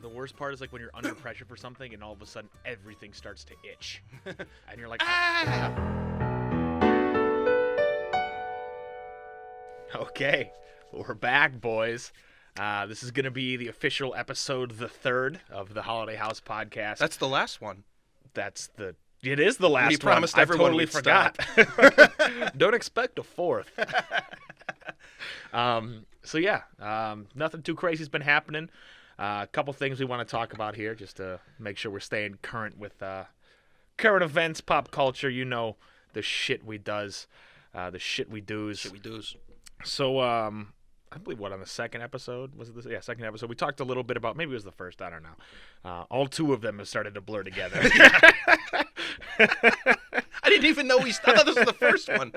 The worst part is like when you're under pressure for something and all of a sudden everything starts to itch. And you're like, ah! Okay, well, we're back, boys. This is going to be the official episode, the third of the Holiday House podcast. That's the last one. It is the last one. We promised I everyone totally we'd forgot. Don't expect a fourth. Nothing too crazy has been happening. A couple things we want to talk about here, just to make sure we're staying current with current events, pop culture. You know, the shit we does, the shit we does. Shit we does. So, I believe on the second episode was it this? Yeah, second episode. We talked a little bit about, maybe it was the first. I don't know. All two of them have started to blur together. I didn't even know I thought this was the first one.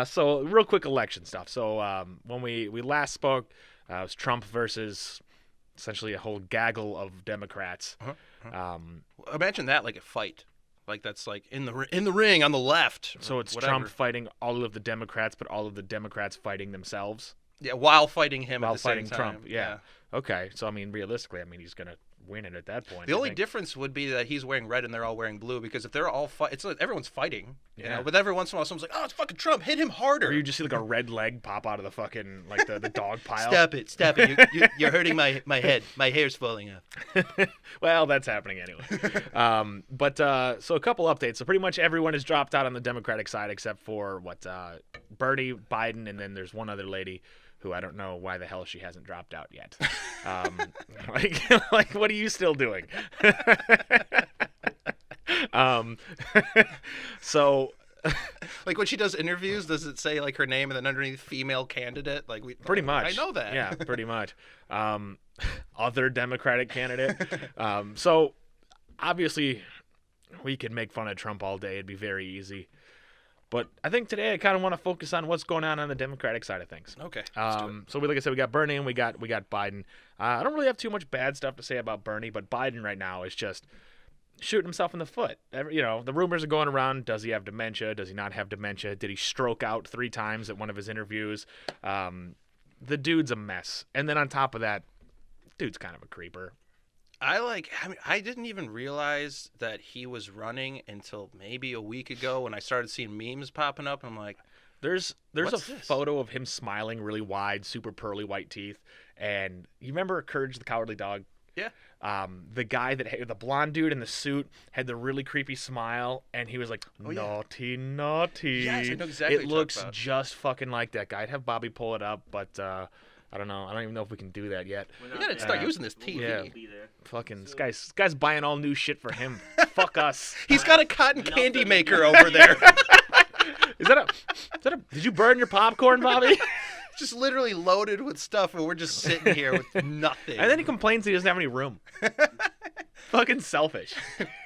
So real quick election stuff. So when we last spoke, it was Trump versus essentially a whole gaggle of Democrats. Imagine that like a fight. Like that's like in the ring on the left. So it's whatever. Trump fighting all of the Democrats, but all of the Democrats fighting themselves. Yeah, while fighting him While at the same fighting time. Trump. Yeah. Okay. So I mean, realistically, he's gonna win it at that point. The only difference would be that he's wearing red and they're all wearing blue, because if they're all it's like everyone's fighting, you know. But every once in a while, someone's like, "Oh, it's fucking Trump! Hit him harder!" Or you just see like a red leg pop out of the fucking like the dog pile. Stop it! You're hurting my head. My hair's falling off. Well, that's happening anyway. So a couple updates. So pretty much everyone has dropped out on the Democratic side except for Bernie, Biden, and then there's one other lady who I don't know why the hell she hasn't dropped out yet. Like, what are you still doing? So, like when she does interviews, does it say like her name and then underneath female candidate? Like pretty much. I know that. Yeah, pretty much. Other Democratic candidate. So obviously we could make fun of Trump all day. It'd be very easy. But I think today I kind of want to focus on what's going on the Democratic side of things. Okay. So like I said, we got Bernie and we got Biden. I don't really have too much bad stuff to say about Bernie, but Biden right now is just shooting himself in the foot. The rumors are going around. Does he have dementia? Does he not have dementia? Did he stroke out 3 times at one of his interviews? The dude's a mess. And then on top of that, dude's kind of a creeper. I didn't even realize that he was running until maybe a week ago when I started seeing memes popping up. I'm like, there's a photo of him smiling really wide, super pearly white teeth. And you remember Courage the Cowardly Dog? Yeah. The guy the blonde dude in the suit had the really creepy smile, and he was like, naughty, naughty. Yes, I know exactly what it you're looks talking about. just fucking like that guy. I'd have Bobby pull it up, but I don't know. I don't even know if we can do that yet. You gotta start using this TV. Yeah. Fucking this guy's buying all new shit for him. Fuck us. He's got a cotton candy maker over there. Is that a? Did you burn your popcorn, Bobby? Just literally loaded with stuff, and we're just sitting here with nothing. And then he complains he doesn't have any room. Fucking selfish.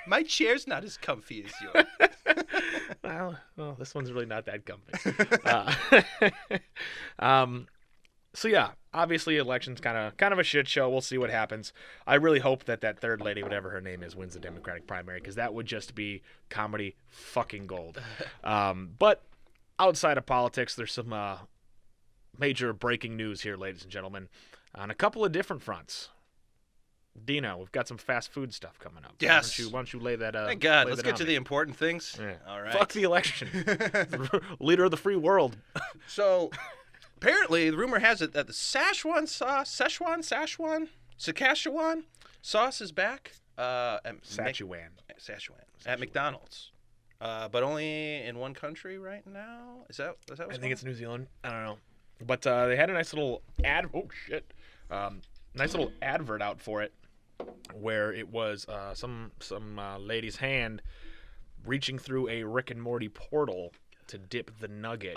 My chair's not as comfy as yours. Well, this one's really not that comfy. So yeah, obviously election's kind of a shit show. We'll see what happens. I really hope that third lady, whatever her name is, wins the Democratic primary, because that would just be comedy fucking gold. But outside of politics, there's some major breaking news here, ladies and gentlemen, on a couple of different fronts. Dino, we've got some fast food stuff coming up. Yes. Why don't you lay that? Thank God. Let's get to the important things. Yeah. All right. Fuck the election. Leader of the free world. So, apparently, the rumor has it that the Szechuan sauce is back. Szechuan. At McDonald's. But only in one country right now. Is that what's I think it's New Zealand. I don't know. But they had a nice little nice little advert out for it, where it was some lady's hand reaching through a Rick and Morty portal to dip the nugget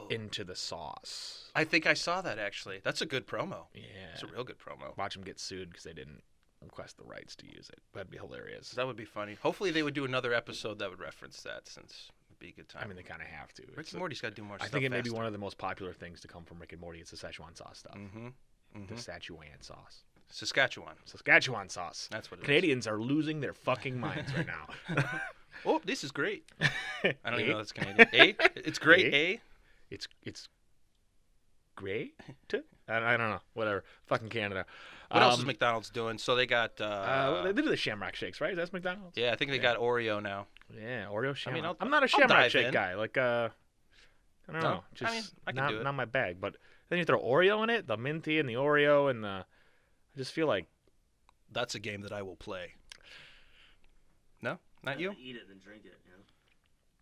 into the sauce. I think I saw that, actually. That's a good promo. Yeah. It's a real good promo. Watch them get sued because they didn't request the rights to use it. That'd be hilarious. That would be funny. Hopefully they would do another episode that would reference that, since it'd be a good time. I mean, they kind of have to. Rick and Morty's got to do more stuff. I think it may be faster. one of the most popular things to come from Rick and Morty. It's the Szechuan sauce stuff. Mm-hmm. The Szechuan sauce. Saskatchewan sauce. That's what it Canadians are losing their fucking minds right now. Oh, this is great. I don't even know that's Canadian. It's great, It's great. I don't know. Whatever. Fucking Canada. What else is McDonald's doing? So they got. They do the Shamrock Shakes, right? That's McDonald's. Yeah, I think they got Oreo now. Yeah, Oreo Shamrock. I'll- I'm not a I'll Shamrock dive Shake in. guy. Like, I don't No? know. Just I mean, I can do it. not my bag. But then you throw Oreo in it, the minty and the Oreo, and I just feel like That's a game that I will play. No, not you. Eat it then drink it. You know?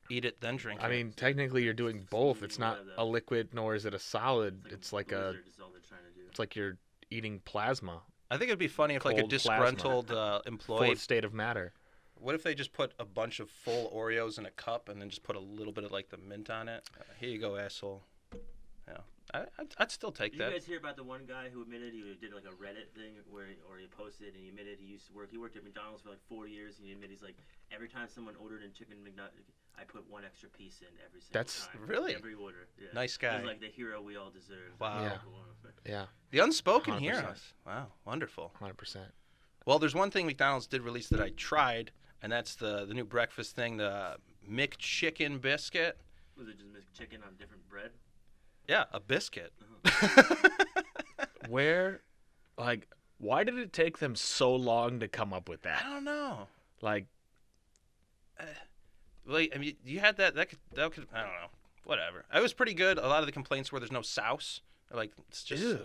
Eat it then drink I it. mean, technically you're doing both. It's not a liquid nor is it a solid. It's like a. blizzard is all they're trying to do. It's like you're eating plasma, I think it'd be funny if like a cold plasma. disgruntled employee. fourth state of matter. What if they just put a bunch of full Oreos in a cup and then just put a little bit of like the mint on it? Here you go, asshole. Yeah, I'd still take Did that. you guys hear about the one guy who admitted he did like a Reddit thing or he posted and he admitted he worked at McDonald's for like 4 years and he admitted he's like every time someone ordered in chicken McNugget I put one extra piece in every single That's- time. Really? Every order. Yeah. Nice guy. He's like the hero we all deserve. Wow. Yeah. Yeah, The unspoken 100%. heroes. Wow, wonderful. 100%. Well, there's one thing McDonald's did release that I tried, and that's the new breakfast thing, the McChicken biscuit. Was it just chicken on different bread? Yeah, a biscuit. Where, like, why did it take them so long to come up with I that? don't know. Like, Like, I mean, you had that could I don't know. Whatever. It was pretty good. A lot of the complaints were there's no sauce. Like it's just Ew. yeah,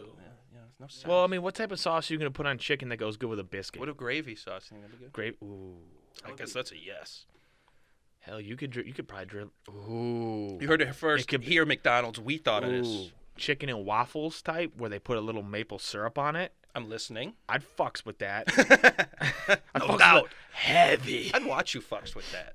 there's no sauce. well, I mean, what type of sauce are you gonna put on chicken that goes good with a biscuit? what a gravy sauce thing that'd be good. Grape. Ooh. I guess that's a yes. Hell, you could probably drill. Ooh. You heard it first It could be- here, McDonald's. We thought of Ooh. this. Chicken and waffles type where they put a little maple syrup on it. I'm listening. I'd fucks with that. I'd No fucks with doubt. it heavy. I'd watch you fucks with that.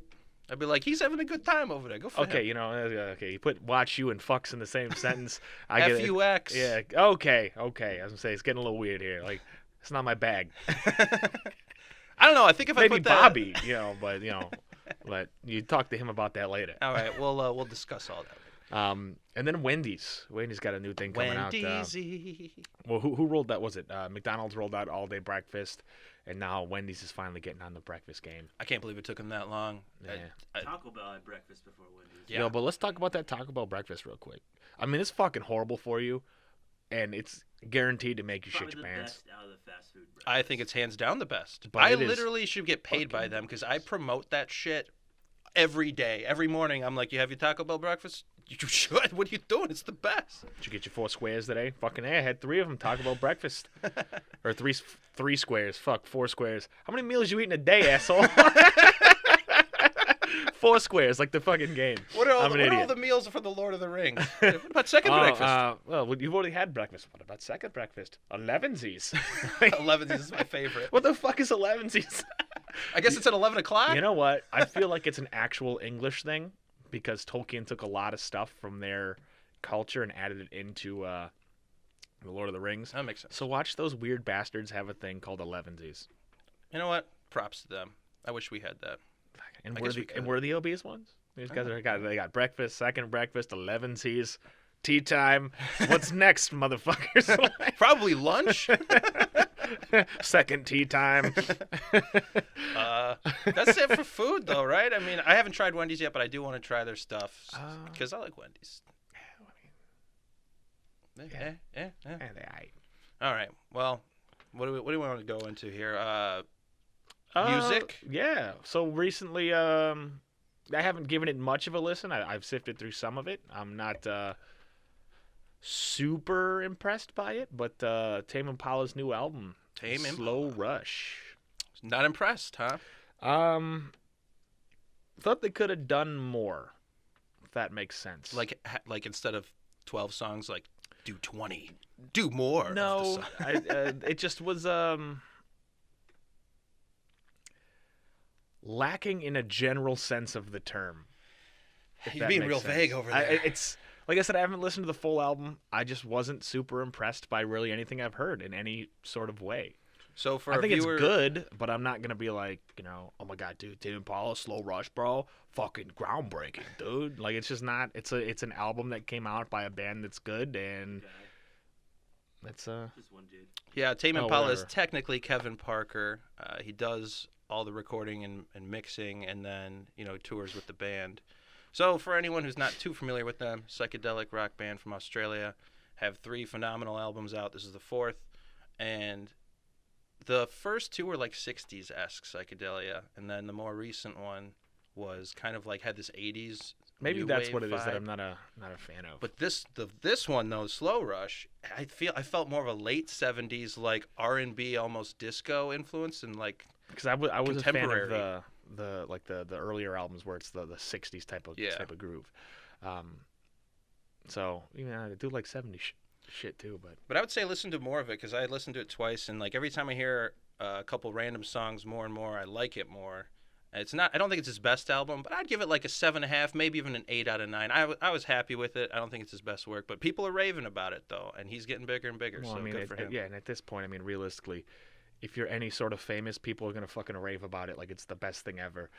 I'd be like, he's having a good time over there. Go for Okay, him. you know, okay. You put watch you and fucks in the same sentence. I get it. F-U-X. Yeah. Okay. I was gonna say it's getting a little weird here. Like, it's not my bag. I don't know. I think if I Maybe put that... Bobby, but but you talk to him about that later. All right, we'll discuss all that. And then Wendy's. Wendy's got a new thing coming out. Wendy's. Well, who rolled that? Was it McDonald's rolled out all day breakfast, and now Wendy's is finally getting on the breakfast game. I can't believe it took him that long. Yeah. Taco Bell had breakfast before Wendy's. Yeah. Yo, but let's talk about that Taco Bell breakfast real quick. I mean, it's fucking horrible for you, and it's guaranteed to make you Probably shit your the pants. best out of the fast food. I think it's hands down the best. But I it is literally should get paid by fucking them because I promote that shit every day. Every morning, I'm like, you have your Taco Bell breakfast? You should. What are you doing? It's the best. Did you get your 4 squares today? Fucking I had 3 of them. Taco Bell breakfast, or three squares. Fuck, 4 squares. How many meals you eat in a day, asshole? 4 squares, like the fucking game. What are all, I'm an what are all idiot. the meals for the Lord of the Rings? What about second breakfast? Well, you've already had breakfast. What about second breakfast? 11sies. 11 is my favorite. What the fuck is 11sies? I guess it's at 11 o'clock? You know what? I feel like it's an actual English thing because Tolkien took a lot of stuff from their culture and added it into the Lord of the Rings. That makes sense. So watch those weird bastards have a thing called 11sies. You know what? Props to them. I wish we had that. And I we're guess we the could. we're the obese ones. These guys they got breakfast, second breakfast, 11sies, tea time. What's next, motherfuckers? Probably lunch. Second tea time. That's it for food, though, right? I mean, I haven't tried Wendy's yet, but I do want to try their stuff because I like Wendy's. Yeah. And they aight. All right. Well, what do we want to go into here? Music? Yeah. So recently, I haven't given it much of a listen. I've sifted through some of it. I'm not super impressed by it, but Tame Impala's new album, Tame Slow Impala. Rush. Not impressed, huh? Thought they could have done more, if that makes sense. Like instead of 12 songs, like do 20, do more. of the no, song. it just was lacking in a general sense of the term. if You're that being makes real sense. vague over there. It's like I said, I haven't listened to the full album. I just wasn't super impressed by really anything I've heard in any sort of way. So for I a think viewer, it's good, but I'm not gonna be like, oh my god, dude, Tame Impala, Slow Rush, bro, fucking groundbreaking, dude. Like it's just not. It's an album that came out by a band that's good, and Guy. that's Just one dude. Yeah, Tame Oh, Impala is whatever. technically Kevin Parker. He does all the recording and mixing, and then tours with the band. So for anyone who's not too familiar with them, psychedelic rock band from Australia, have 3 phenomenal albums out. This is the 4th, and the first 2 were like 60s-esque psychedelia, and then the more recent one was kind of like had this 80s. Maybe new that's wave what it is that vibe. I'm not a fan of. But this one though, Slow Rush, I felt more of a late 70s like R&B, almost disco influence, and like Because I was a fan of contemporary. the earlier albums where it's the 60s type of groove. So I do like 70s shit too, but But I would say listen to more of it because I listened to it twice, and like every time I hear a couple random songs more and more, I like it more. It's not. I don't think it's his best album, but I'd give it like a 7.5, maybe even an 8 out of 9. I was happy with it. I don't think it's his best work, but people are raving about it though, and he's getting bigger and bigger. well, So I mean, good for him. yeah. And at this point, I mean, realistically, if you're any sort of famous, people are gonna fucking rave about it like it's the best thing ever,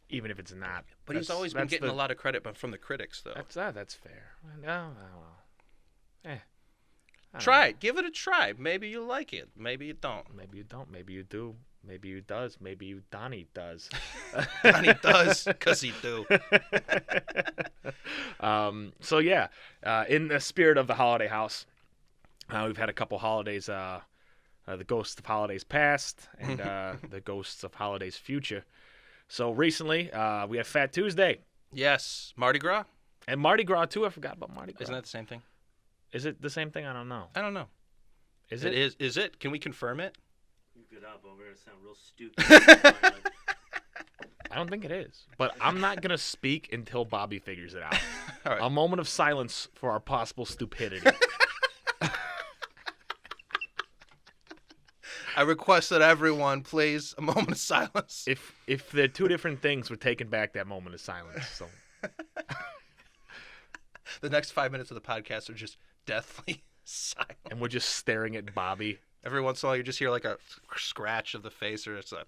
even if it's not. But he's always been getting a lot of credit from the critics though. That's fair. No, I don't know. I don't Try know. it. Give it a try. Maybe you like it. Maybe you don't. Maybe you don't. Maybe you do. Maybe you does. Maybe you Donnie does. And he does, because he do. So yeah, in the spirit of the holiday house, we've had a couple holidays. The ghosts of holidays past and the ghosts of holidays future. So recently, we have Fat Tuesday Yes. Mardi Gras? and Mardi Gras too. I forgot about Mardi Gras. Isn't that the same thing? Is it the same thing? I don't know. I don't know. Is It it? is. Is it? Can we confirm it? Look it up, but we're gonna sound real stupid. I don't think it is. But I'm not gonna speak until Bobby figures it out. All right. A moment of silence for our possible stupidity. I request that everyone, please, a moment of silence. If they're two different things, we're taking back that moment of silence. So The next 5 minutes of the podcast are just deathly silent. and we're just staring at Bobby. Every once in a while, you just hear like a scratch of the face, or it's a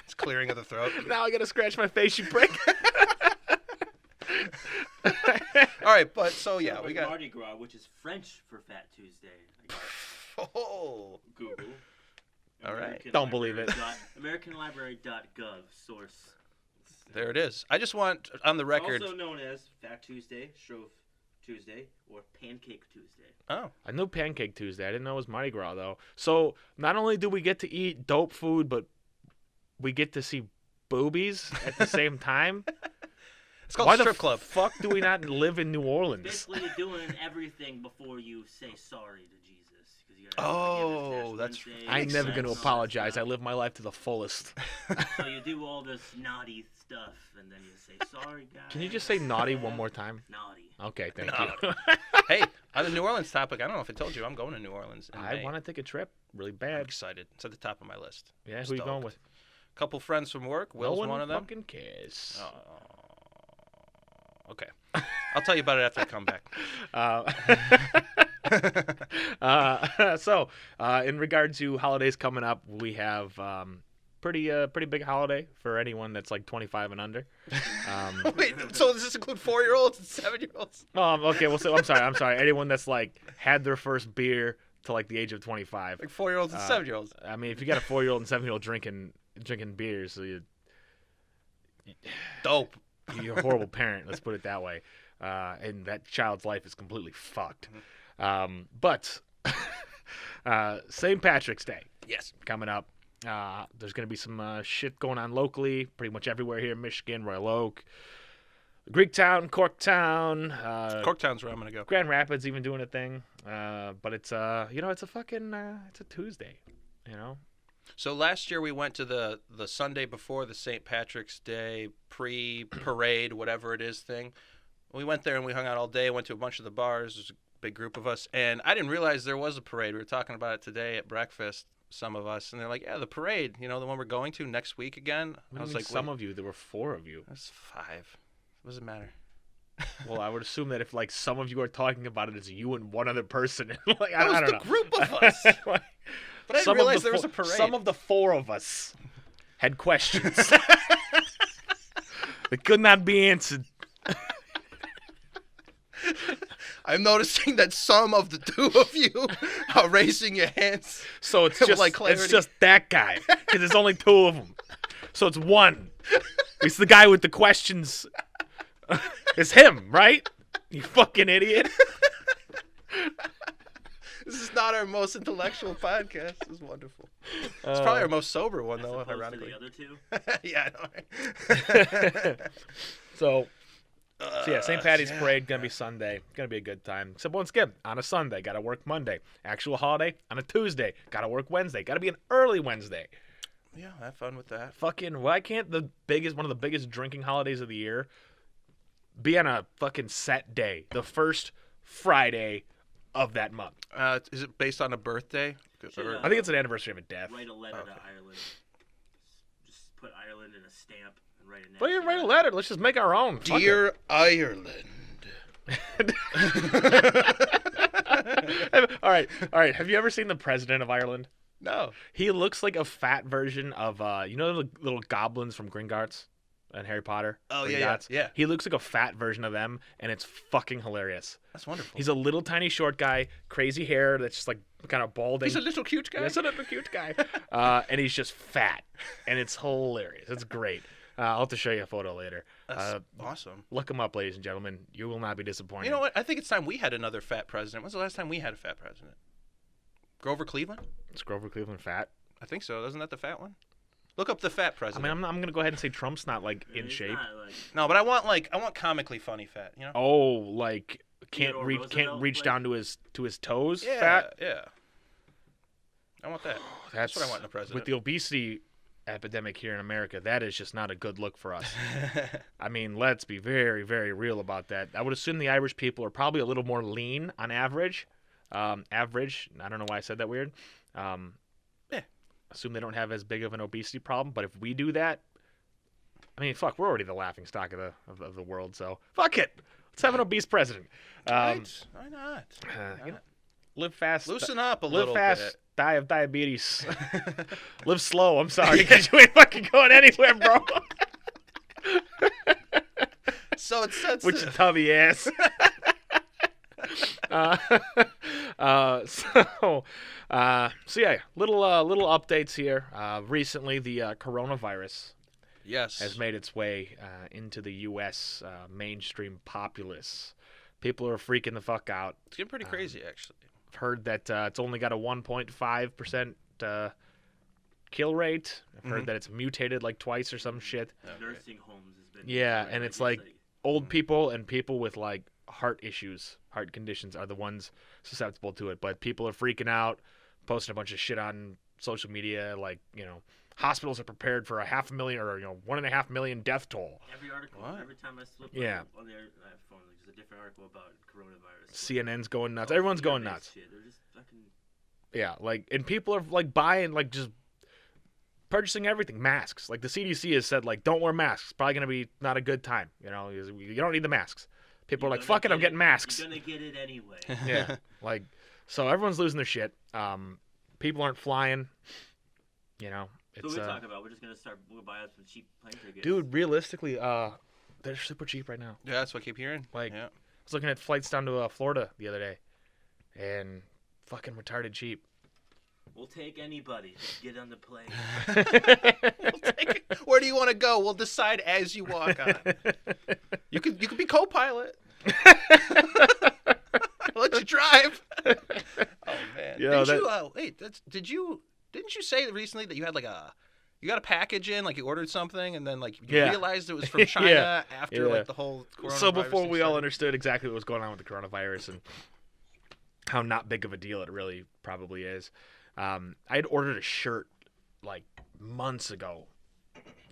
it's clearing of the throat. Now I gotta scratch my face, you prick. All right, but so yeah, we got. Mardi Gras, which is French for Fat Tuesday. I guess. Oh, Google. All right. Don't believe it. AmericanLibrary.gov source. there it is. I just want on the record. Also known as Fat Tuesday, Shrove Tuesday, or Pancake Tuesday. Oh, I knew Pancake Tuesday. I didn't know it was Mardi Gras though. So not only do we get to eat dope food, but we get to see boobies at the same time. it's called Why strip the club. fuck do we not live in New Orleans? Basically, you're doing everything before you say sorry to Jesus. 'Cause you gotta Oh, forgive us, that's Wednesday, I'm Makes never sense. going to all that apologize. I stuff. live my life to the fullest. So you do all this naughty stuff, and then you say sorry, guys. Can you just say naughty one more time? Naughty. Okay, thank Naughty. you. Hey, on the New Orleans topic, I don't know if I told you, I'm going to New Orleans. In I May. want to take a trip really I'm bad. excited. It's at the top of my list. Yeah, who you going Stoked. with? Couple friends from work. Will's no one one of them. fucking cares. Oh, okay. I'll tell you about it after I come back. In regard to holidays coming up, we have pretty big holiday for anyone that's like 25 and under. Wait, so does this include 4-year-olds and 7-year-olds? Okay, well, so I'm sorry. Anyone that's like had their first beer to like the age of 25. Like 4-year-olds and 7-year-olds. I mean, if you got a 4-year-old and 7-year-old drinking beers, so Dope. you're a horrible parent. Let's put it that way. And that child's life is completely fucked. But St. Patrick's Day Yes. coming up. There's going to be some shit going on locally, pretty much everywhere here in Michigan, Royal Oak, Greektown, Corktown, Corktown's where I'm going to go. Grand Rapids even doing a thing. But it's it's a fucking it's a Tuesday, you know. So last year we went to the Sunday before the St. Patrick's Day pre-parade, whatever it is thing. We went there and we hung out all day, went to a bunch of the bars. There's a big group of us. And I didn't realize there was a parade. We were talking about it today at breakfast, some of us. And they're like, yeah, the parade, the one we're going to next week again. I was like, some of you, there were 4 of you. That's 5. What does it matter? Well, I would assume that if like some of you are talking about it, it's you and one other person. Like, That was I don't the know. group of us. But I didn't realize there was a parade. Some of the 4 of us had questions that could not be answered. I'm noticing that some of the 2 of you are raising your hands. So it's With, just like, it's clarity. just that guy because there's only 2 of them. So it's one. It's the guy with the questions. It's him, right? You fucking idiot. This is not our most intellectual podcast. This is wonderful. It's probably our most sober one, As though, opposed to ironically. the other two. Yeah, I know. So yeah, St. Patty's yeah. Parade gonna be Sunday. Gonna be a good time. Except once again, on a Sunday, gotta work Monday. Actual holiday on a Tuesday, gotta work Wednesday. Gotta be an early Wednesday. Yeah, have fun with that. Fucking why can't one of the biggest drinking holidays of the year be on a fucking set day, the first Friday of that month? Is it based on a birthday? Sure. I think it's an anniversary of a death. Write a letter Okay. to Ireland. Just put Ireland in a stamp and write a Well, you nasty write a letter. Let's just make our own. Fuck it. Dear Ireland. All right. Have you ever seen the president of Ireland? No. He looks like a fat version of you know the little goblins from Gringotts and Harry Potter. Oh, Gringotts? yeah. He looks like a fat version of them, and it's fucking hilarious. That's wonderful. He's a little tiny short guy, crazy hair that's just like kind of balding. He's a little cute guy. He's a little cute guy, and he's just fat, and it's hilarious. It's great. I'll have to show you a photo later. That's awesome. Look him up, ladies and gentlemen. You will not be disappointed. You know what? I think it's time we had another fat president. When's the last time we had a fat president? Grover Cleveland? Is Grover Cleveland fat? I think so. Isn't that the fat one? Look up the fat I president. mean, I'm gonna go ahead and say Trump's not like in It's shape. not, like, No, but I want comically funny fat. You know? Oh, like can't Theodore reach Roosevelt, reach like- down to his toes. Yeah, Fat. yeah. I want that. That's what I want in a president. With the obesity epidemic here in America, that is just not a good look for us. I mean, let's be very, very real about that. I would assume the Irish people are probably a little more lean on average. Average. I don't know why I said that weird. Yeah. Assume they don't have as big of an obesity problem. But if we do that, I mean, fuck, we're already the laughing stock of the world. So fuck it. Let's have an obese president. Right? Why not? You know, live fast. Loosen up a Live little fast. bit. Die of diabetes. Live slow. I'm sorry, because you ain't fucking going anywhere, bro. So it's sensitive. With your tubby ass. So yeah, little updates here. Recently, the coronavirus Yes. has made its way into the U.S. Mainstream populace. People are freaking the fuck out. It's getting pretty crazy, actually. I've heard that it's only got a 1.5% kill rate. I've heard that it's mutated like twice or some shit. nursing homes has been. Yeah, and it's like old people and people with like heart issues, heart conditions are the ones susceptible to it. But people are freaking out, posting a bunch of shit on social media, like, you know, hospitals are prepared for 500,000 or 1.5 million death toll. every article, What? every time I flip Yeah. on their phone, there's a different article about coronavirus. CNN's going nuts. Oh, Everyone's going fear-based nuts. Shit. They're just fucking. Yeah, like, and people are like buying, like, just purchasing everything. Masks. Like the CDC has said, like, don't wear masks. Probably gonna be not a good time. You know, you don't need the masks. People are like, fuck it, I'm getting masks. You're gonna get it anyway. Yeah, like, so everyone's losing their shit. People aren't flying. You know, So it's we talk about. We're just gonna start. We'll buy up some cheap plane tickets. dude. Realistically, they're super cheap right now. Yeah, that's what I keep hearing. Like- yeah. I was looking at flights down to Florida the other day, and fucking retarded cheap. We'll take anybody. Just get on the plane. We'll take it. Where do you want to go? We'll decide as you walk on. You could be co-pilot. I'll let you drive. Oh man. Yeah, Didn't you say recently that you had you got a package in, like you ordered something and then like you Yeah. realized it was from China Yeah. after Yeah. like the whole coronavirus So before thing we all started? understood exactly what was going on with the coronavirus and how not big of a deal it really probably is, I had ordered a shirt like months ago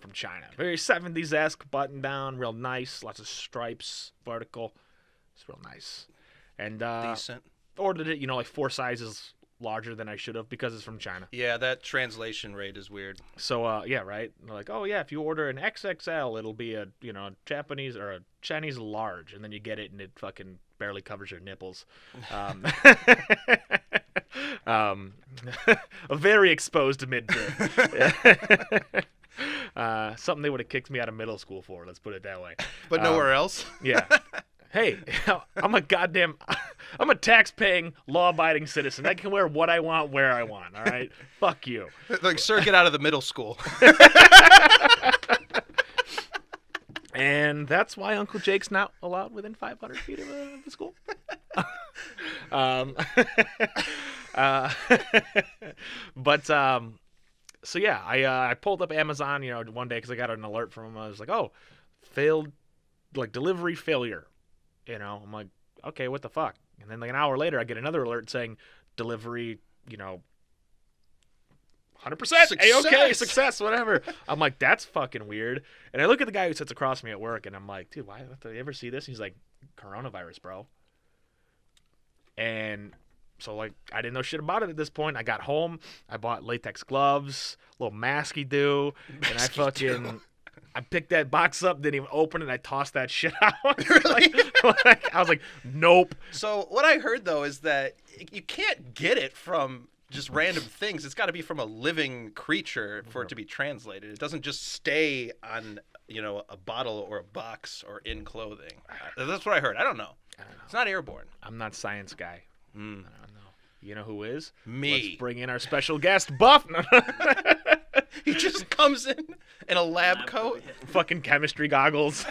from China. Very 70s-esque button down, real nice, lots of stripes, vertical. It's real nice. And Decent. ordered it, like 4 sizes larger than I should have because it's from China. Yeah, that translation rate is weird. So yeah, right. They're like, oh yeah, if you order an XXL, it'll be a Japanese or a Chinese large, and then you get it and it fucking barely covers your nipples. A very exposed midriff. Something they would have kicked me out of middle school for. Let's put it that way. But nowhere else. Yeah. Hey, I'm a tax-paying, law-abiding citizen. I can wear what I want, where I want, all right? Fuck you. Like, sir, get out of the middle school. And And that's why Uncle Jake's not allowed within 500 feet of the school. Um, uh, but so yeah, I pulled up Amazon, one day because I got an alert from them. I was like, oh, failed, like delivery failure. I'm like, okay, what the fuck? And then like an hour later, I get another alert saying delivery, 100%, A-okay, success, whatever. I'm like, that's fucking weird. And I look at the guy who sits across from me at work, and I'm like, dude, why? Do you ever see this? He's like, coronavirus, bro. And so, like, I didn't know shit about it at this point. I got home, I bought latex gloves, a little masky-do, and I picked that box up, didn't even open it, and I tossed that shit out. Really? I was like, nope. So what I heard though is that you can't get it from just random things. It's got to be from a living creature for it to be translated. It doesn't just stay on, a bottle or a box or in clothing. That's what I heard. I don't know. It's not airborne. I'm not science guy. I don't know. You know who is? Me. Let's bring in our special guest, Buff. He just comes in a lab coat. Fucking chemistry goggles.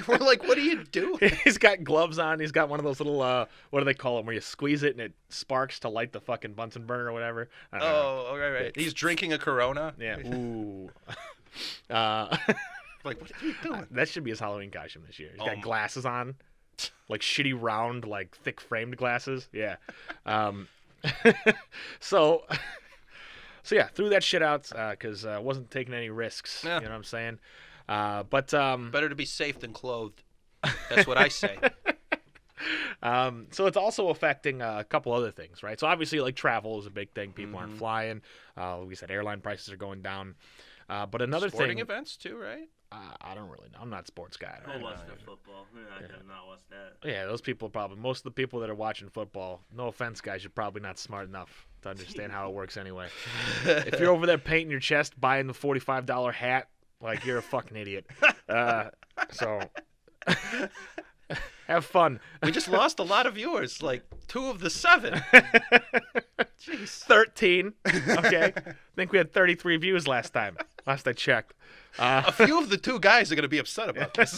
We're like, what are you doing? He's got gloves on. He's got one of those little, what do they call them, where you squeeze it and it sparks to light the fucking Bunsen burner or whatever. I don't know. Oh, right. He's drinking a Corona. Yeah. Ooh. Like, what are you doing? That should be his Halloween costume this year. He's got Oh. glasses on, like shitty round, like thick framed glasses. Yeah. So yeah, threw that shit out because I wasn't taking any risks. Yeah. You know what I'm saying? But Better to be safe than clothed. That's what I say. so it's also affecting a couple other things, right? So obviously, like travel is a big thing. People aren't flying. Like we said, airline prices are going down. But another Sporting thing, events too, right? I don't really know. I'm not a sports guy. I I'll don't watch know. the football. I cannot watch that. Yeah, those people probably. Most of the people that are watching football, no offense, guys, you're probably not smart enough to understand how it works anyway. If you're over there painting your chest, buying the $45 hat, like you're a fucking idiot. So have fun. We just lost a lot of viewers, like 2 of the 7. Jeez. 13. Okay. I think we had 33 views last time. Last I checked. A few of the 2 guys are going to be upset about this.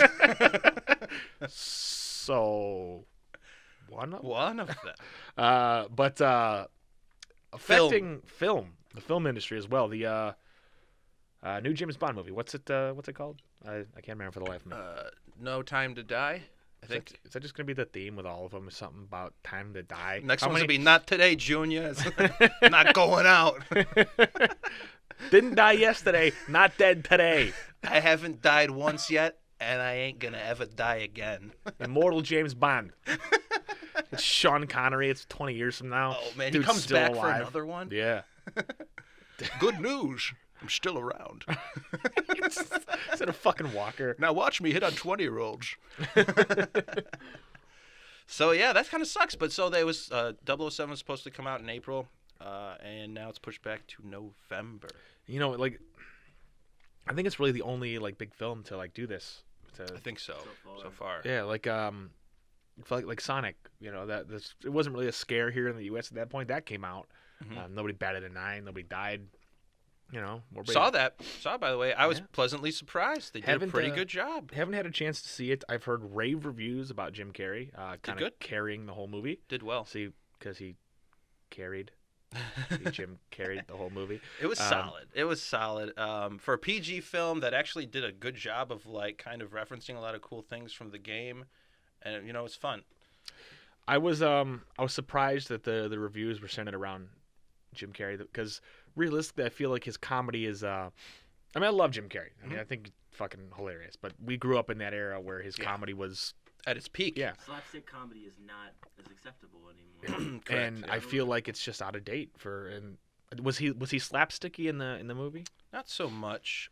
So one of One of them. but affecting the film industry as well. The new James Bond movie. What's it called? I can't remember for the life of me. No Time to Die. I think Is that just gonna be the theme with all of them? Something about time to die. next How one's many- going to be Not Today, Junior. It's not going out. Didn't die yesterday. Not dead today. I haven't died once yet, and I ain't going to ever die again. Immortal James Bond. It's Sean Connery. It's 20 years from now. Oh, man. Dude's he comes still back for alive. another one? Yeah. Good news. I'm still around. Instead of fucking Walker. Now watch me hit on 20-year-olds. So, yeah, that kind of sucks. But so there was 007 was supposed to come out in April, and now it's pushed back to November. Like, I think it's really the only like big film to like do this. I think so. So So far. Yeah, like like Sonic. It wasn't really a scare here in the U.S. at that point. That came out. Nobody batted an eye. Nobody died. Saw that. By the way. I was Yeah. pleasantly surprised. They did a Haven't, pretty good job. Haven't had a chance to see it. I've heard rave reviews about Jim Carrey, kind good? of carrying the whole movie. Did well. See, because he carried. Jim carried the whole movie. It was solid. It was solid. For a PG film that actually did a good job of like kind of referencing a lot of cool things from the game, and it's fun. I was surprised that the reviews were centered around Jim Carrey because realistically, I feel like his comedy is. I love Jim Carrey. I mean, I think he's fucking hilarious. But we grew up in that era where his comedy was. At its peak. Yeah. Slapstick comedy is not as acceptable anymore. Correct, And yeah. I feel like it's just out of date and was he slapsticky in the movie? Not so much.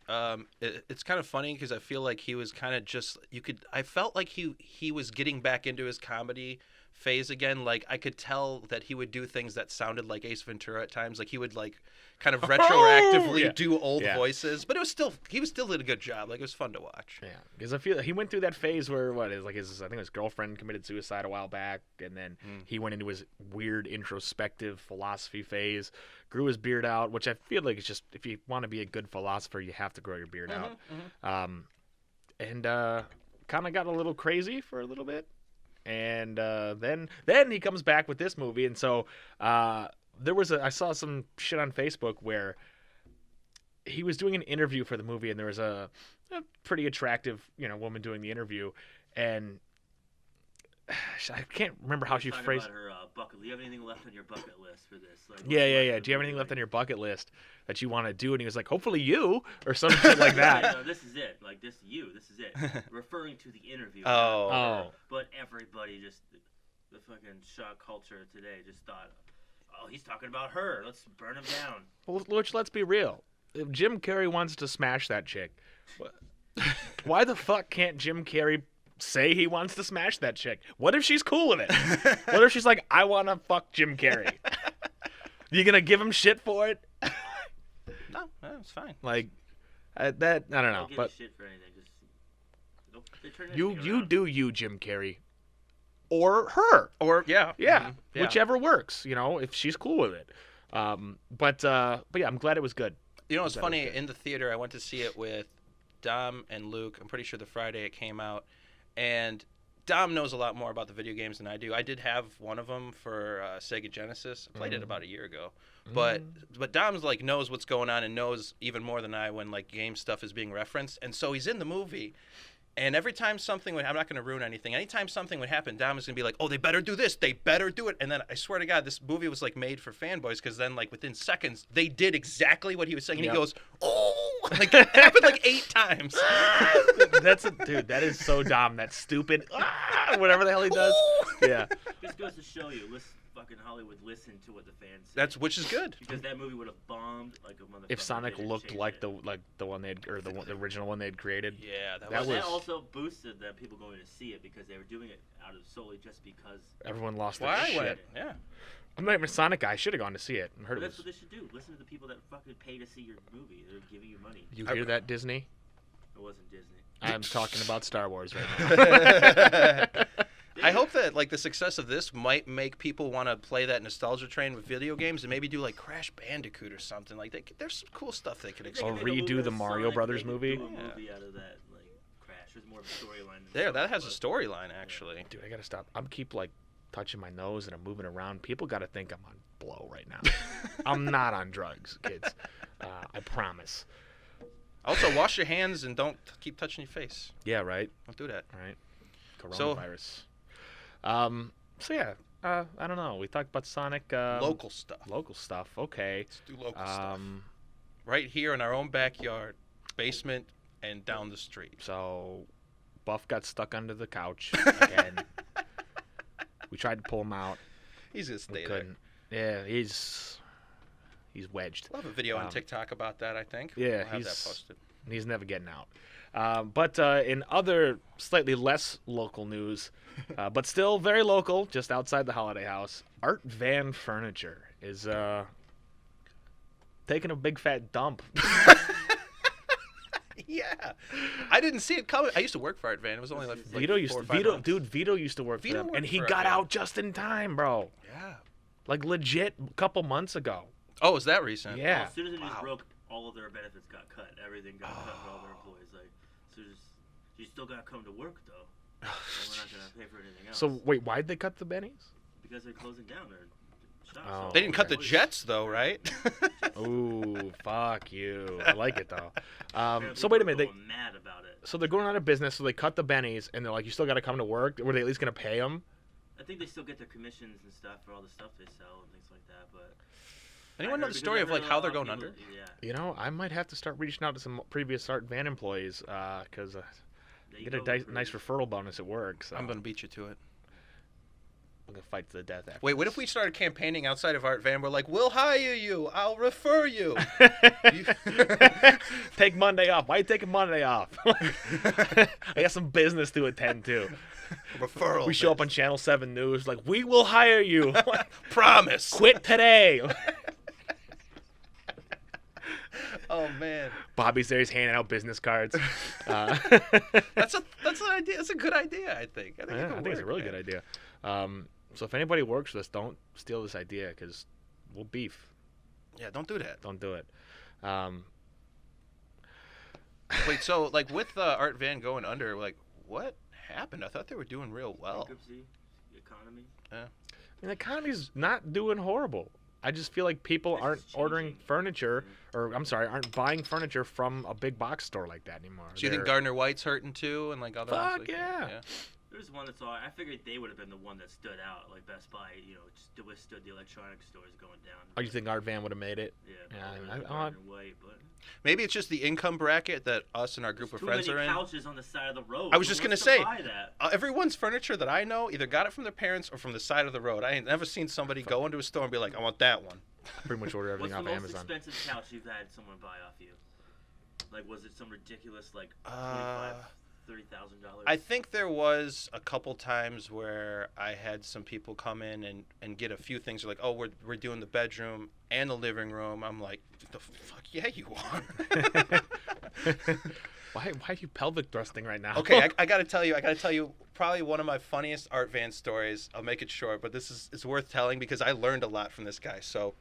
It's kind of funny because I feel like he was kind of just I felt like he was getting back into his comedy phase again. Like I could tell that he would do things that sounded like Ace Ventura at times. Like he would like kind of retroactively Yeah. do old Yeah. voices, but he still did a good job. Like it was fun to watch. Yeah, because I feel he went through that phase where I think his girlfriend committed suicide a while back, and then he went into his weird introspective philosophy phase, grew his beard out, which I feel like it's just if you want to be a good philosopher, you have to grow your beard out, and kind of got a little crazy for a little bit. and then he comes back with this movie, and so I saw some shit on Facebook where he was doing an interview for the movie, and there was a pretty attractive woman doing the interview, and I can't remember how she Talking phrased. about her bucket. Do you have anything left on your bucket list for this? Like, Yeah. Do you have anything left on your bucket list that you want to do? And he was like, hopefully you, or some shit like that. No, this is it. Like this is it. Referring to the interview. Oh. Oh. But everybody just the fucking shock culture today just thought, oh, he's talking about her. Let's burn him down. Well, which, let's be real. If Jim Carrey wants to smash that chick, why the fuck can't Jim Carrey say he wants to smash that chick? What if she's cool with it? What if she's like, I want to fuck Jim Carrey? You gonna give him shit for it? No, it's fine. Like, that, I don't know. Don't give But a shit for anything. Just they turn you anything around. do you, Jim Carrey. Or her. Or yeah, Yeah. mhm, yeah. Whichever works, if she's cool with it. But yeah, I'm glad it was good. You know, it's That was funny. good. In the theater, I went to see it with Dom and Luke. I'm pretty sure the Friday it came out, and Dom knows a lot more about the video games than I do. I did have one of them for Sega Genesis. I played it about a year ago, but Dom's like knows what's going on and knows even more than I when like game stuff is being referenced, and so he's in the movie. And every time something would, I'm not going to ruin anything. Anytime something would happen, Dom is going to be like, "Oh, they better do this. They better do it." And then I swear to God, this movie was like made for fanboys because then like within seconds they did exactly what he was saying. And Yep. he goes, "Oh!" Like it happened like 8 times. Dude, that is so dumb. That stupid, whatever the hell he does. Yeah. This goes to show you, fucking Hollywood listened to what the fans said. That's which is good. Because that movie would have bombed like a motherfucker. If Sonic They didn't looked change like it. the one they had, or the original one they had created. Yeah, That But was- that also boosted the people going to see it because they were doing it out of solely just because. Everyone lost their Why I shit. went? Yeah. I'm not even a Sonic guy. I should have gone to see it. I heard But it that's was. what they should do. Listen to the people that fucking pay to see your movie. They're giving you money. You hear that, Disney? It wasn't Disney. I'm talking about Star Wars right now. I hope that like the success of this might make people want to play that nostalgia train with video games and maybe do like Crash Bandicoot or something. Like there's some cool stuff they could If they explore. could make a redo movie the out of Mario Sonic, Brothers they could movie. do a Yeah. movie out of that, like Crash. There's more of a storyline. than There, that Sonic, has a but- storyline actually. Dude, I gotta stop. I'm keep like touching my nose and I'm moving around. People gotta think I'm on blow right now. I'm not on drugs, kids. I promise. Also, wash your hands and don't keep touching your face. Yeah, right. Don't do that. Right. So- Coronavirus. So yeah. I don't know. We talked about Sonic. Local stuff. Local stuff. Okay. Let's do local stuff. Um. Right here in our own backyard, basement, and down the street. So, Buff got stuck under the couch again. We tried to pull him out. He's gonna We stay there. couldn't. Yeah, he's wedged. We'll have a video on Um, TikTok about that. I think. yeah, we'll have that he's- posted. He's never getting out. But in other slightly less local news, but still very local, just outside the Holiday House, Art Van Furniture is taking a big fat dump. Yeah, I didn't see it coming. I used to work for Art Van. It was only like Vito used 4 to or 5 Vito, months. dude. Vito used to work Vito for them, and worked he for Art got Van. out just in time, bro. Yeah. Like legit, a couple months ago. Oh, is that recent? Yeah. As soon as it just Wow. broke, all of their benefits got cut. Everything got cut for all their employees. Like, so just you still gotta come to work though. And we're not gonna pay for anything else. So wait, why'd they cut the bennies? because they're closing down their shop. Oh, so They didn't cut the employees- jets though, right? Ooh, fuck you. I like it though. apparently So wait a people minute. are going mad about it. So they're going out of business. So they cut the bennies, and they're like, "You still got to come to work." Were they at least gonna pay them? I think they still get their commissions and stuff for all the stuff they sell and things like that. But Anyone I know heard the because story I of heard like a how lot they're of going people- under? Yeah. You know, I might have to start reaching out to some previous Art Van employees because They get a go nice for- referral bonus at work. So I'm gonna beat you to it. I'm gonna fight to the death after. Wait, what if we started campaigning outside of Art Van? We're like, we'll hire you. I'll refer you. Take Monday off. Why are you taking Monday off? I got some business to attend to. Referral. We show up on Channel 7 News like, we will hire you. Promise. Quit today. Oh man, Bobby's there. He's handing out business cards. that's an idea. That's a good idea. I think. I think, Yeah, I think it's a really good idea. So if anybody works with us, don't steal this idea because we'll beef. Yeah, don't do that. Don't do it. Wait, so like with Art Van going under, like what happened? I thought they were doing real well. Bankruptcy, economy. And the economy's not doing horrible. I just feel like people It's aren't ordering changing. furniture, or I'm sorry, aren't buying furniture from a big box store like that anymore. So you think They're- Gardner White's hurting too, and like other ones? Fuck like yeah. There's one that's all. I figured they would have been the one that stood out. Like Best Buy, just withstood the electronic stores going down. Oh, you think Art Van would have made it? Yeah. Yeah, probably I- like I- Gardner White, but Maybe it's just the income bracket that us and our group there's of too friends many are in. couches on the side of the road. I was Who just gonna wants say, to buy that? Everyone's furniture that I know either got it from their parents or from the side of the road. I ain't never seen somebody go into a store and be like, I want that one. I pretty much order What's everything the off most Amazon. expensive couch you've had someone buy off you? Like, was it some ridiculous like Uh, $30,000? I think there was a couple times where I had some people come in and get a few things. They're like, oh, we're doing the bedroom and the living room. I'm like, the fuck yeah, you are. Why are you pelvic thrusting right now? Okay, I gotta tell you, probably one of my funniest Art Van stories. I'll make it short, but it's worth telling because I learned a lot from this guy. So,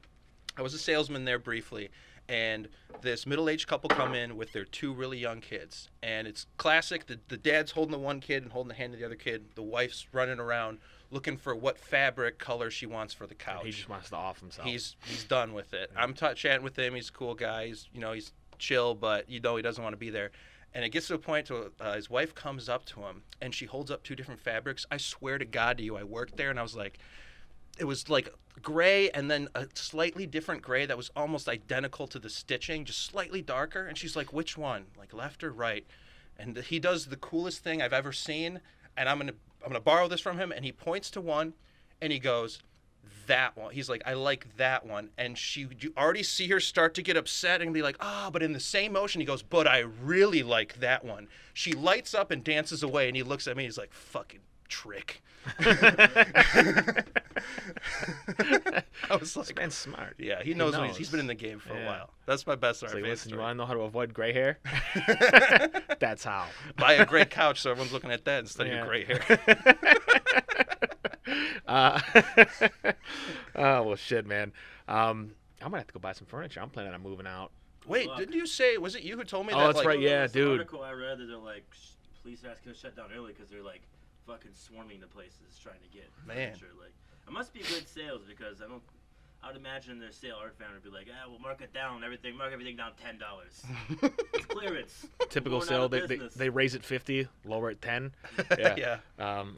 I was a salesman there briefly, and this middle-aged couple come in with their two really young kids, and it's classic. The dad's holding the one kid and holding the hand of the other kid. The wife's running around looking for what fabric color she wants for the couch. He just wants to off himself. He's done with it. I'm chatting with him. He's a cool guy. He's chill, but he doesn't want to be there. And it gets to a point to his wife comes up to him and she holds up two different fabrics. I swear to God to you, I worked there and I was like, it was like gray and then a slightly different gray that was almost identical to the stitching, just slightly darker. And she's like, which one? Like left or right? And he does the coolest thing I've ever seen. And I'm gonna borrow this from him. And he points to one and he goes, that one. He's like, I like that one. And you already see her start to get upset and be like, but in the same motion, he goes, but I really like that one. She lights up and dances away, and he looks at me, he's like, fucking trick. I was This like, man's smart. yeah, he knows. knows. He's been in the game for a Yeah. while. That's my best It's Art like, Van listen, you story. want to know how to avoid gray hair? That's how. Buy a great couch so everyone's looking at that instead of Yeah. your gray hair. Oh well, shit, man. I'm gonna have to go buy some furniture. I'm planning on moving out. Wait, Fuck. didn't you say, was it you who told me Oh, that? that's like, right, yeah, Some dude. article I read that they're like, police are asking to shut down early because they're like fucking swarming the places trying to get Man. furniture. Like, it must be good sales because I would imagine their sale art fan would be like, we'll mark it down, mark everything down $10. It's clearance. Typical Going out sale. of They business. raise it 50, lower it 10. Yeah. Um,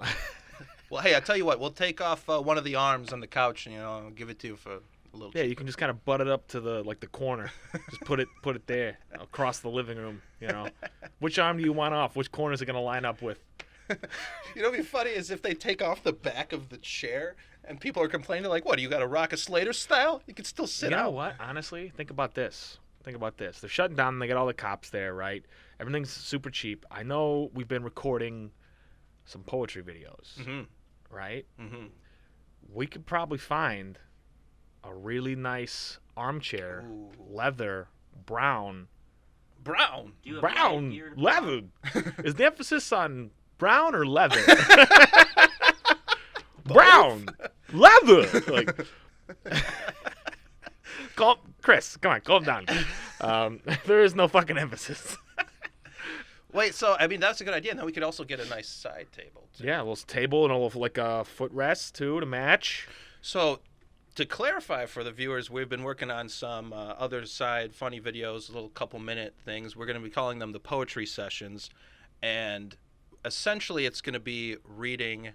Well, hey, I tell you what, we'll take off one of the arms on the couch and I'll give it to you for a little. yeah, you can just kind of butt it up to the corner. Just put it there across the living room. Which arm do you want off? Which corner is it gonna line up with? You know what'd be funny is if they take off the back of the chair and people are complaining like, what, you got to rock a Slater style? You can still sit You know out. what? Honestly, think about this. They're shutting down. They got all the cops there, right? Everything's super cheap. I know we've been recording some poetry videos, Mm-hmm. right? Mm-hmm. We could probably find a really nice armchair, Ooh. leather, brown, Brown. Do you have brown, beer to leather. Is the emphasis on brown or leather? Brown, leather. Like, Chris, come on, calm down. There is no fucking emphasis. Wait, so, I mean, that's a good idea. Now we could also get a nice side table. Too. Yeah, a little table and a little like a footrest too to match. So, to clarify for the viewers, we've been working on some other side funny videos, little couple-minute things. We're going to be calling them the poetry sessions. And essentially, it's going to be reading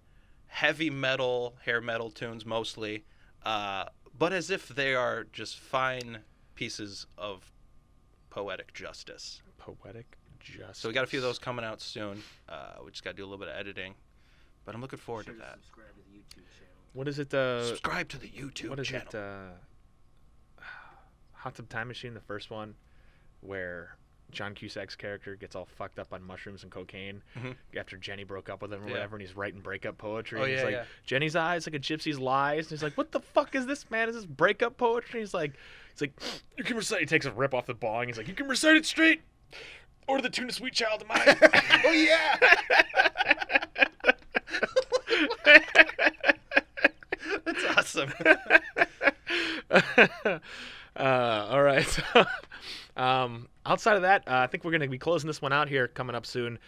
heavy metal, hair metal tunes mostly, but as if they are just fine pieces of poetic justice. Poetic justice. So we got a few of those coming out soon. We just got to do a little bit of editing. But I'm looking forward Sure to that. Subscribe to the YouTube channel. What is it? Subscribe to the YouTube What is channel. it? Hot Tub Time Machine, the first one, where John Cusack's character gets all fucked up on mushrooms and cocaine Mhm. after Jenny broke up with him or Yeah. whatever, and he's writing breakup poetry. Oh, and he's yeah, like, yeah. Jenny's eyes like a gypsy's lies. And he's like, what the fuck is this, man? Is this breakup poetry? He's like, you can recite. He takes a rip off the bong. He's like, you can recite it straight. Or the tune of Sweet Child of Mine. Oh, yeah! That's awesome. All right. So, outside of that, I think we're going to be closing this one out here coming up soon.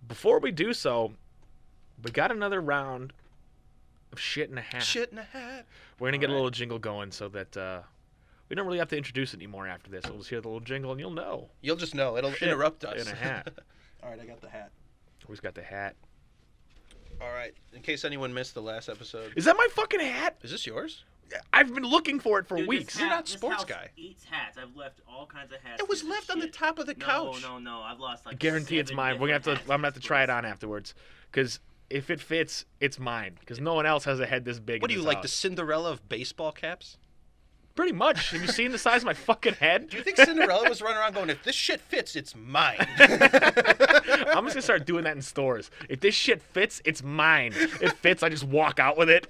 Before we do so, We got another round of shit in a hat. Shit in a hat. We're gonna get a Alright. little jingle going so that we don't really have to introduce it anymore after this. We'll just hear the little jingle and you'll know. You'll just know. It'll Shit interrupt us. in a hat. All right, I got the hat. Who's got the hat? All right. In case anyone missed the last episode. Is that my fucking hat? Is this yours? I've been looking for it for Dude, weeks. This You're not this sports house guy. Eats hats. I've left all kinds of hats. It was through this left on the shit. top of the couch. No. I've lost like. I guarantee it's 7 mine. We're gonna have to. different I'm gonna have to try it hats on afterwards, because if it fits, it's mine. Because no one else has a head this big. What in do you this like, the house. Cinderella of baseball caps? Pretty much. Have you seen the size of my fucking head? Do you think Cinderella was running around going, if this shit fits, it's mine? I'm just gonna start doing that in stores. If this shit fits, it's mine. It fits, I just walk out with it.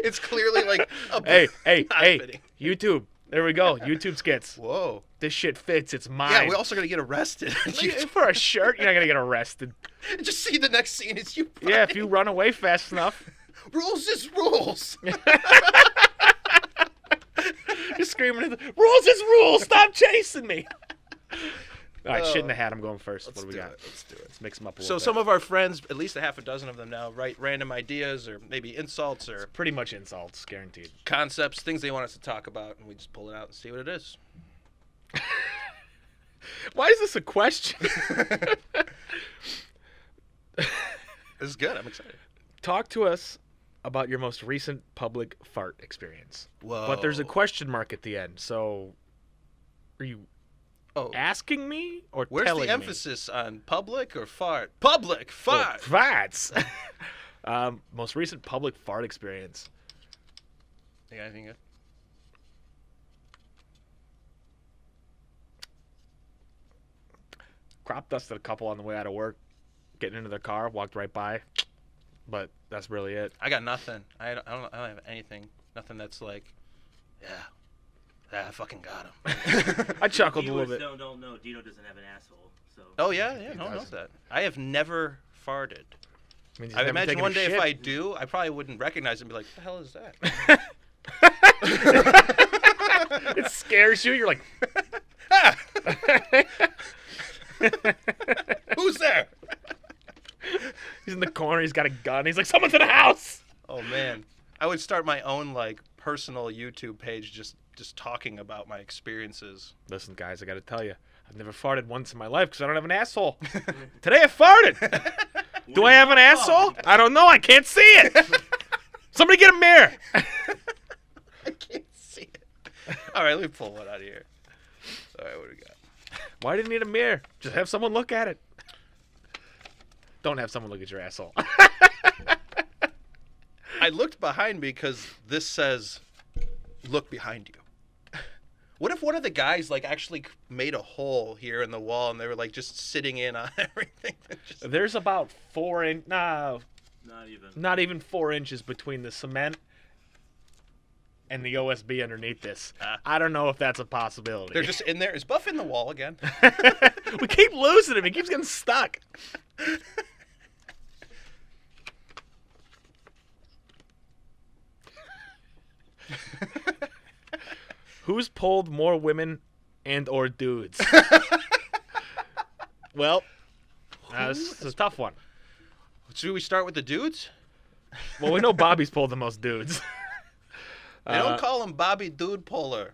It's clearly like a hey, not hey, fitting. YouTube. There we go. YouTube skits. Whoa. This shit fits, it's mine. Yeah, we're also gonna get arrested. For a shirt, you're not gonna get arrested. Just see the next scene. It's you. Yeah, if you run away fast enough. Rules is rules. You're screaming at the rules is rules. Stop chasing me. All right, shit in the hat. I'm going first. What do we got? Let's do it. Let's mix them up a So little some bit. of our friends, at least a half a dozen of them now, write random ideas or maybe insults or Pretty much insults, guaranteed. concepts, things they want us to talk about, and we just pull it out and see what it is. Why is this a question? This is good. I'm excited. Talk to us about your most recent public fart experience. Whoa. But there's a question mark at the end. So, are you Oh, asking me or where's telling the me? emphasis on public or fart? Public fart. Farts. Most recent public fart experience. You got anything good? Crop dusted a couple on the way out of work, getting into their car, walked right by. But that's really it. I got nothing. I don't have anything. Nothing that's like, yeah, I fucking got him. I chuckled a little Viewers bit. don't know Dino doesn't have an asshole. So. Oh yeah, no one doesn't. knows that. I have never farted. Means he's I never imagine taken one a day if shit. I do, I probably wouldn't recognize it and be like, "The hell is that?" It scares you. You're like, Ah! Who's there? he's in the corner. He's got a gun. He's like, someone's in the house. Oh man, I would start my own like personal YouTube page just talking about my experiences. Listen, guys, I got to tell you, I've never farted once in my life because I don't have an asshole. Today I farted. Do I have an asshole? I don't know. I can't see it. Somebody get a mirror. I can't see it. All right, let me pull one out of here. All right, what do we got? Why do you need a mirror? Just have someone look at it. Don't have someone look at your asshole. I looked behind me because this says, "Look behind you." What if one of the guys like actually made a hole here in the wall and they were like just sitting in on everything? There's about 4 inch. No, Not even. not even 4 inches between the cement and the OSB underneath this. I don't know if that's a possibility. They're just in there. Is Buff in the wall again? We keep losing him. He keeps getting stuck. Who's pulled more women and or dudes? Well, this is a tough one. Should we start with the dudes? Well, we know Bobby's pulled the most dudes. They don't call him Bobby Dude Puller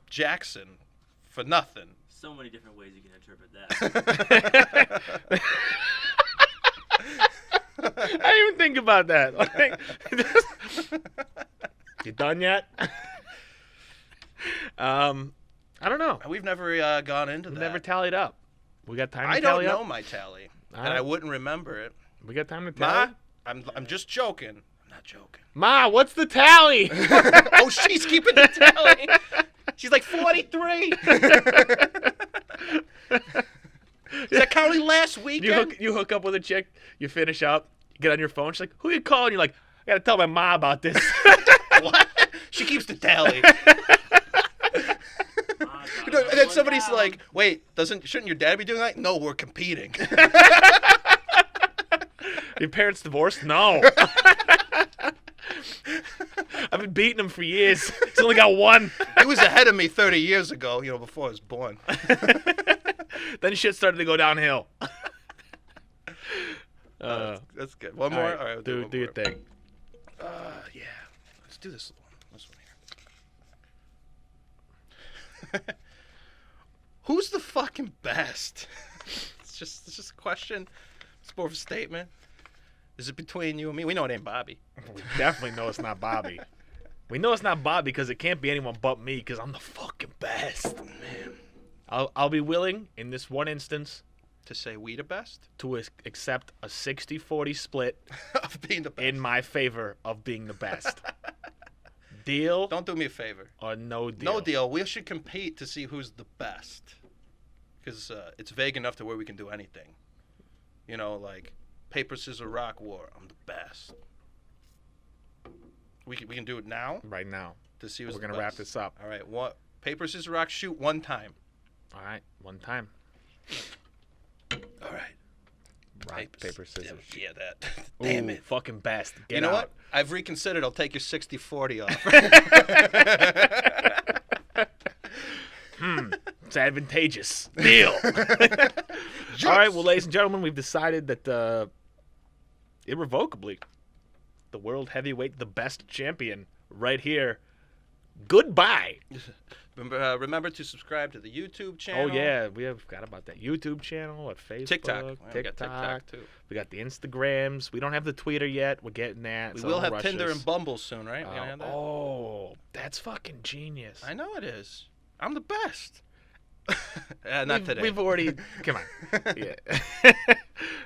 Jackson for nothing. So many different ways you can interpret that. I didn't even think about that. Like, you done yet? I don't know. We've never gone into We that. never tallied up. We got time to I don't tally know up? my tally, All and I right. wouldn't remember it. We got time to Ma, tally? I'm just joking. I'm not joking. Ma, what's the tally? Oh, she's keeping the tally. She's like 43. Is that counting last weekend? you hook up with a chick, you finish up, you get on your phone, she's like, who you calling? You're like, I gotta tell my ma about this. What? She keeps the tally. Ah, And then somebody's like, "Wait, shouldn't your dad be doing that?" No, we're competing. Your parents divorced? No. I've been beating him for years. He's only got one. He was ahead of me 30 years ago, before I was born. Then shit started to go downhill. That's good. One more. All right, we'll do one your more. thing. Yeah. Let's do this one. This one here. Who's the fucking best? It's just a question. It's more of a statement. Is it between you and me? We know it ain't Bobby. We definitely know it's not Bobby. We know it's not Bobby because it can't be anyone but me because I'm the fucking best. Man. I'll be willing in this one instance To say we the best to accept a 60-40 split of being the best. in my favor of being the best. Deal Don't do me a favor. or no deal? No deal. We should compete to see who's the best. Because it's vague enough to where we can do anything. You know, like paper, scissors, rock, war. I'm the best. We can do it now Right now. to see who's We're the going to wrap best. this up. All right. What? Paper, scissors, rock, shoot one time. All right. One time. All right. Rock, paper, scissors. Yeah, that. Damn Ooh, it. fucking best. Get You know out. what? I've reconsidered. I'll take your 60-40 off. It's advantageous. Deal. All right, well, ladies and gentlemen, we've decided that irrevocably, the world heavyweight, the best champion, right here. Goodbye. Remember to subscribe to the YouTube channel. Oh yeah, we have forgot about that YouTube channel at Facebook, TikTok. We got TikTok. TikTok too. We got the Instagrams. We don't have the Twitter yet. We're getting that. We so will don't have rush Tinder us. and Bumble soon, right? We gonna have that? Oh, that's fucking genius. I know it is. I'm the best. Not today. We've already. Come on. Yeah.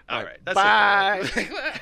All right. That's Bye. it.